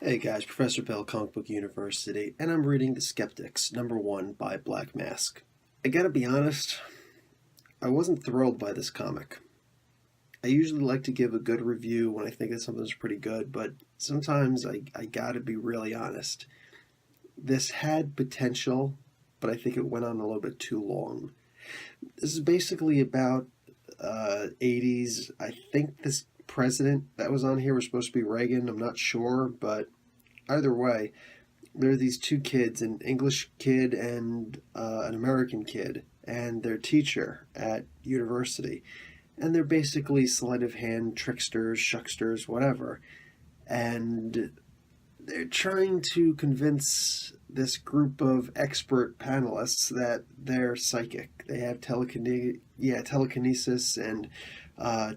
Hey guys, Professor Bill, Comic Book University, and I'm reading The Skeptics, #1 by Black Mask. I gotta be honest, I wasn't thrilled by this comic. I usually like to give a good review when I think that something's pretty good, but sometimes I gotta be really honest. This had potential, but I think it went on a little bit too long. This is basically about 80s. I think this president that was on here was supposed to be Reagan. I'm not sure, but either way, there are these two kids, an English kid and an American kid, and their teacher at university. And they're basically sleight of hand tricksters, shucksters, whatever. And they're trying to convince this group of expert panelists that they're psychic. They have telekinesis and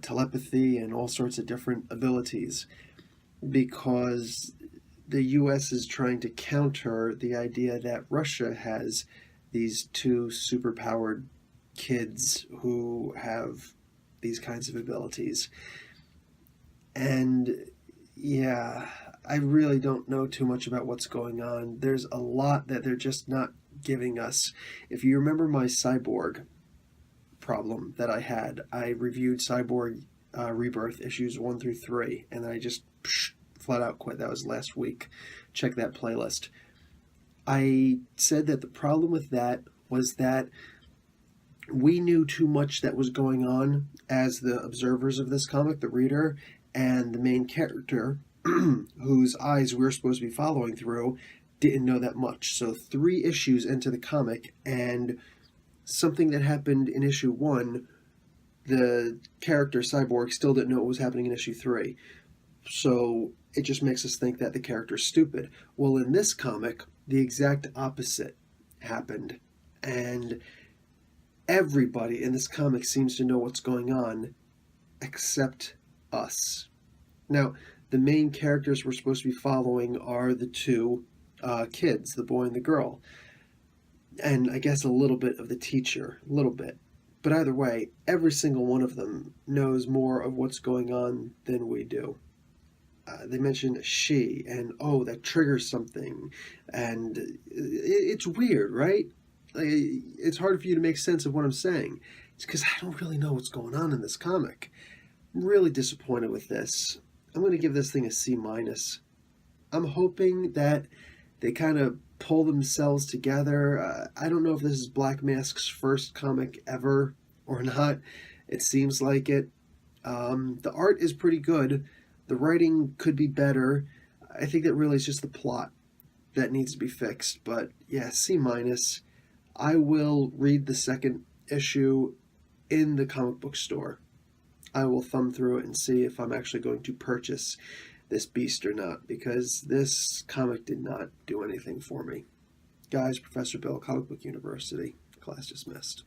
telepathy and all sorts of different abilities because the U.S. is trying to counter the idea that Russia has these two superpowered kids who have these kinds of abilities. And yeah, I really don't know too much about what's going on. There's a lot that they're just not giving us. If you remember my cyborg problem that I had, I reviewed Cyborg Rebirth issues 1 through 3, and I just flat out quit. That was last week. Check that playlist. I said that the problem with that was that we knew too much that was going on as the observers of this comic, the reader, and the main character, whose eyes we're supposed to be following through, didn't know that much. So 3 issues into the comic, and something that happened in issue 1, the character Cyborg still didn't know what was happening in issue 3. So it just makes us think that the character's stupid. Well, in this comic, the exact opposite happened. And everybody in this comic seems to know what's going on except us. Now, the main characters we're supposed to be following are the two kids, the boy and the girl. And I guess a little bit of the teacher, a little bit. But either way, every single one of them knows more of what's going on than we do. They mention she, and oh, that triggers something. And it's weird, right? It's hard for you to make sense of what I'm saying. It's because I don't really know what's going on in this comic. I'm really disappointed with this. I'm going to give this thing a C-. I'm hoping that they kind of pull themselves together. I don't know if this is Black Mask's first comic ever or not. It seems like it. The art is pretty good. The writing could be better. I think that really is just the plot that needs to be fixed. But yeah, C-. I will read the second issue in the comic book store. I will thumb through it and see if I'm actually going to purchase this beast or not, because this comic did not do anything for me. Guys, Professor Bill, Comic Book University, class dismissed.